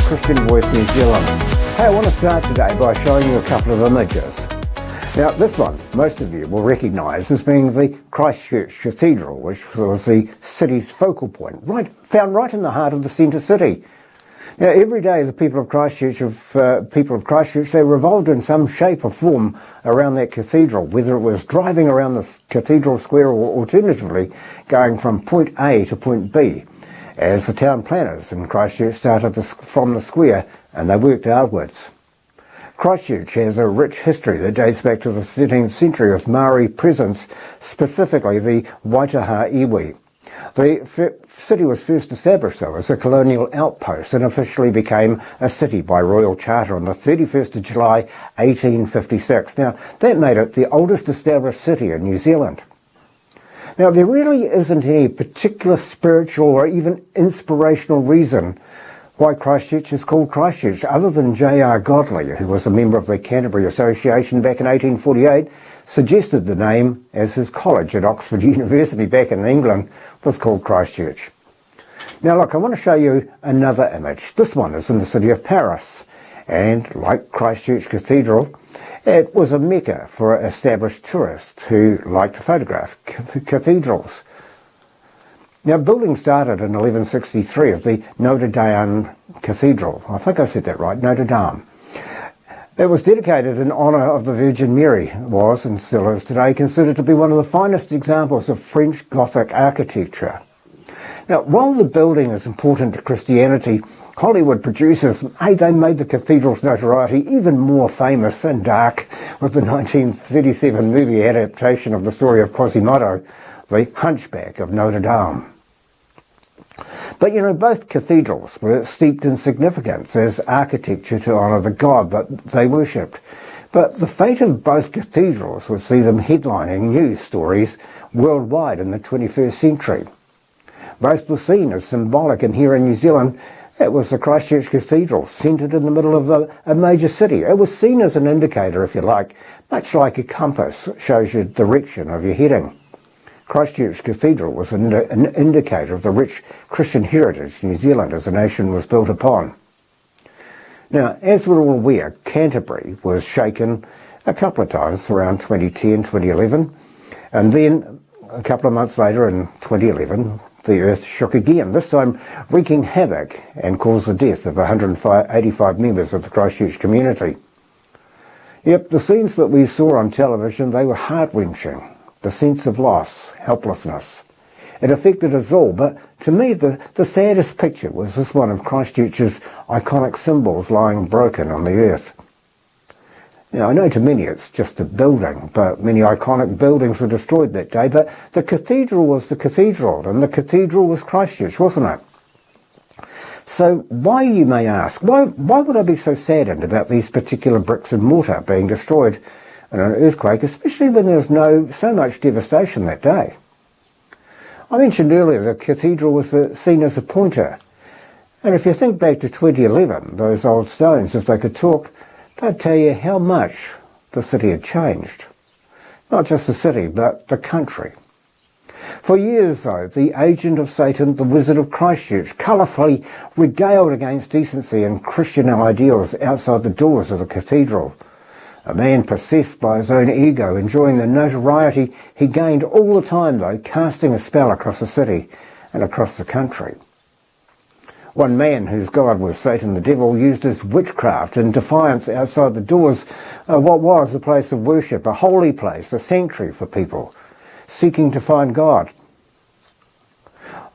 Christian Voice New Zealand. Hey, I want to start today by showing you a couple of images. Now, this one, most of you will recognise as being the Christchurch Cathedral, which was the city's focal point, found right in the heart of the centre city. Now, every day the people of Christchurch, they revolved in some shape or form around that cathedral, whether it was driving around the cathedral square or alternatively going from point A to point B, as the town planners in Christchurch started from the square and they worked outwards. Christchurch has a rich history that dates back to the 13th century with Maori presence, specifically the Waitaha iwi. The city was first established, though, as a colonial outpost and officially became a city by royal charter on the 31st of July 1856. Now, that made it the oldest established city in New Zealand. Now, there really isn't any particular spiritual or even inspirational reason why Christchurch is called Christchurch, other than J.R. Godley, who was a member of the Canterbury Association back in 1848, suggested the name as his college at Oxford University back in England was called Christchurch. Now look, I want to show you another image. This one is in the city of Paris, and like Christchurch Cathedral, it was a mecca for established tourists who liked to photograph cathedrals. Now, building started in 1163 of the Notre Dame Cathedral. I think I said that right, Notre Dame. It was dedicated in honour of the Virgin Mary. It was, and still is today, considered to be one of the finest examples of French Gothic architecture. Now, while the building is important to Christianity, Hollywood producers, they made the cathedral's notoriety even more famous and dark with the 1937 movie adaptation of the story of Quasimodo, the Hunchback of Notre Dame. But both cathedrals were steeped in significance as architecture to honour the god that they worshipped. But the fate of both cathedrals would see them headlining news stories worldwide in the 21st century. Both were seen as symbolic, and here in New Zealand, it was the Christchurch Cathedral, centred in the middle of a major city. It was seen as an indicator, if you like, much like a compass shows you the direction of your heading. Christchurch Cathedral was an indicator of the rich Christian heritage New Zealand as a nation was built upon. Now, as we're all aware, Canterbury was shaken a couple of times around 2010, 2011, and then a couple of months later in 2011, the earth shook again, this time wreaking havoc and caused the death of 185 members of the Christchurch community. Yep, the scenes that we saw on television, they were heart-wrenching. The sense of loss, helplessness. It affected us all, but to me the saddest picture was this one of Christchurch's iconic symbols lying broken on the earth. Now, I know to many it's just a building, but many iconic buildings were destroyed that day, but the cathedral was the cathedral, and the cathedral was Christchurch, wasn't it? So why, you may ask, why would I be so saddened about these particular bricks and mortar being destroyed in an earthquake, especially when there was so much devastation that day? I mentioned earlier the cathedral was seen as a pointer, and if you think back to 2011, those old stones, if they could talk, they'd tell you how much the city had changed. Not just the city, but the country. For years, though, the agent of Satan, the Wizard of Christchurch, colourfully regaled against decency and Christian ideals outside the doors of the cathedral. A man possessed by his own ego, enjoying the notoriety he gained all the time, though, casting a spell across the city and across the country. One man, whose god was Satan the devil, used his witchcraft in defiance outside the doors of what was a place of worship, a holy place, a sanctuary for people seeking to find God.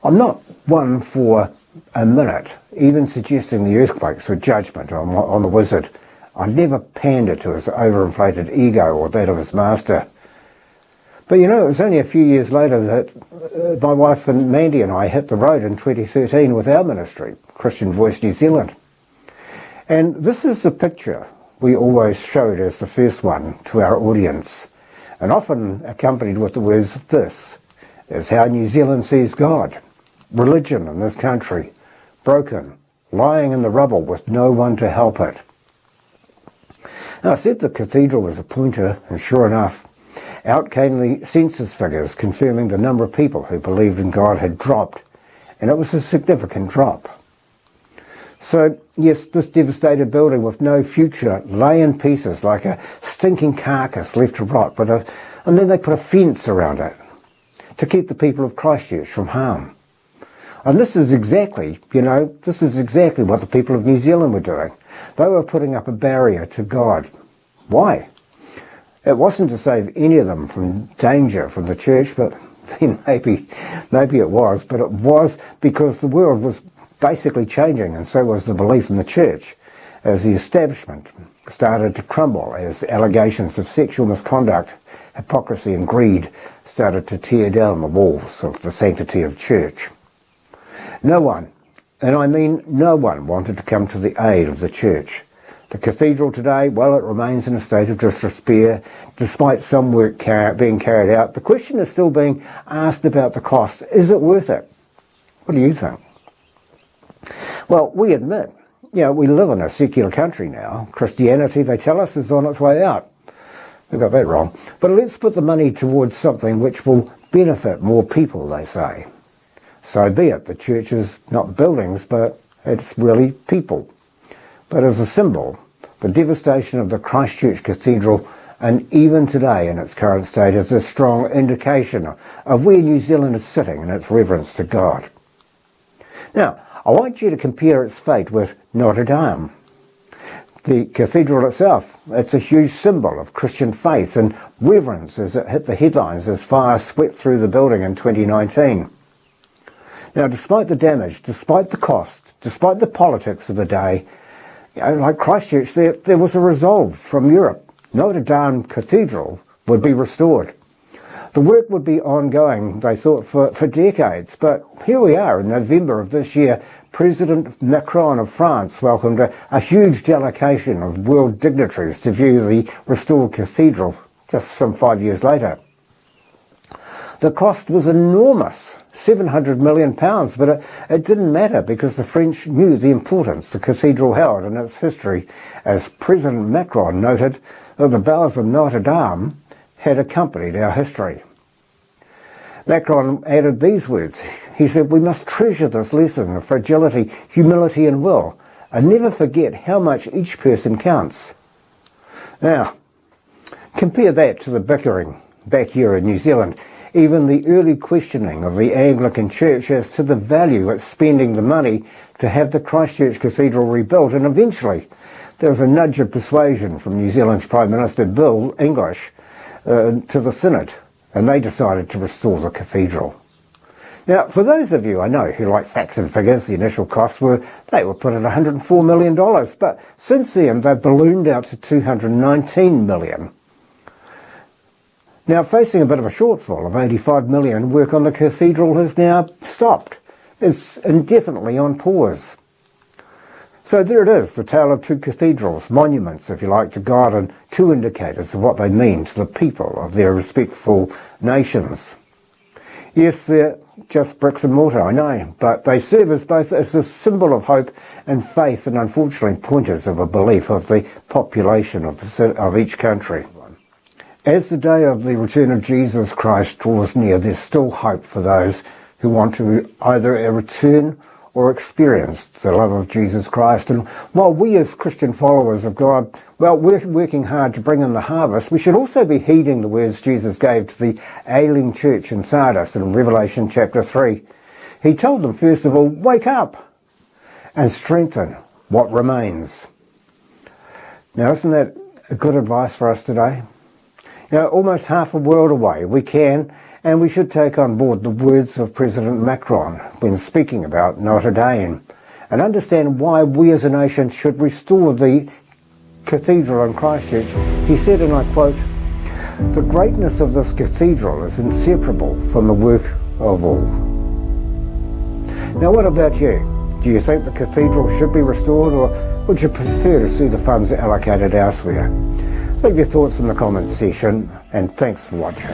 I'm not one for a minute even suggesting the earthquakes were judgment on the wizard. I never pander to his overinflated ego or that of his master. But it was only a few years later that my wife and Mandy and I hit the road in 2013 with our ministry, Christian Voice New Zealand. And this is the picture we always showed as the first one to our audience, and often accompanied with the words, "This is how New Zealand sees God. Religion in this country, broken, lying in the rubble with no one to help it." Now, I said the cathedral was a pointer, and sure enough, out came the census figures confirming the number of people who believed in God had dropped, and it was a significant drop. So yes, this devastated building with no future lay in pieces like a stinking carcass left to rot, and then they put a fence around it to keep the people of Christchurch from harm. And this is exactly what the people of New Zealand were doing. They were putting up a barrier to God. Why? It wasn't to save any of them from danger from the church, but then maybe it was, but it was because the world was basically changing, and so was the belief in the church, as the establishment started to crumble, as allegations of sexual misconduct, hypocrisy and greed started to tear down the walls of the sanctity of church. No one, and I mean no one, wanted to come to the aid of the church. The cathedral today, well, it remains in a state of disrepair, despite some work being carried out. The question is still being asked about the cost. Is it worth it? What do you think? Well, we admit, we live in a secular country now. Christianity, they tell us, is on its way out. They got that wrong. But let's put the money towards something which will benefit more people, they say. So be it. The church is not buildings, but it's really people. But as a symbol, the devastation of the Christchurch Cathedral, and even today in its current state, is a strong indication of where New Zealand is sitting in its reverence to God. Now, I want you to compare its fate with Notre Dame. The cathedral itself, it's a huge symbol of Christian faith and reverence as it hit the headlines as fire swept through the building in 2019. Now, despite the damage, despite the cost, despite the politics of the day, like Christchurch, there was a resolve from Europe. Notre Dame Cathedral would be restored. The work would be ongoing, they thought, for decades. But here we are in November of this year. President Macron of France welcomed a huge delegation of world dignitaries to view the restored cathedral just some 5 years later. The cost was enormous, £700 million, but it didn't matter because the French knew the importance the cathedral held in its history. As President Macron noted, the bells of Notre Dame had accompanied our history. Macron added these words. He said, "We must treasure this lesson of fragility, humility and will, and never forget how much each person counts." Now, compare that to the bickering back here in New Zealand. Even the early questioning of the Anglican Church as to the value it's spending the money to have the Christchurch Cathedral rebuilt, and eventually there was a nudge of persuasion from New Zealand's Prime Minister Bill English to the Synod, and they decided to restore the cathedral. Now, for those of you I know who like facts and figures, the initial costs were put at $104 million, but since then they've ballooned out to $219 million. Now, facing a bit of a shortfall of $85 million, work on the cathedral has now stopped. It's indefinitely on pause. So there it is, the tale of two cathedrals, monuments, if you like, to God, and two indicators of what they mean to the people of their respectful nations. Yes, they're just bricks and mortar, I know, but they serve as both as a symbol of hope and faith, and unfortunately pointers of a belief of the population of each country. As the day of the return of Jesus Christ draws near, there's still hope for those who want to either return or experience the love of Jesus Christ. And while we as Christian followers of God, we're working hard to bring in the harvest, we should also be heeding the words Jesus gave to the ailing church in Sardis in Revelation chapter 3. He told them, first of all, wake up and strengthen what remains. Now, isn't that a good advice for us today? Almost half a world away, we can and we should take on board the words of President Macron when speaking about Notre Dame and understand why we as a nation should restore the cathedral in Christchurch. He said, and I quote, "The greatness of this cathedral is inseparable from the work of all." Now, what about you? Do you think the cathedral should be restored, or would you prefer to see the funds allocated elsewhere? Leave your thoughts in the comments section, and thanks for watching.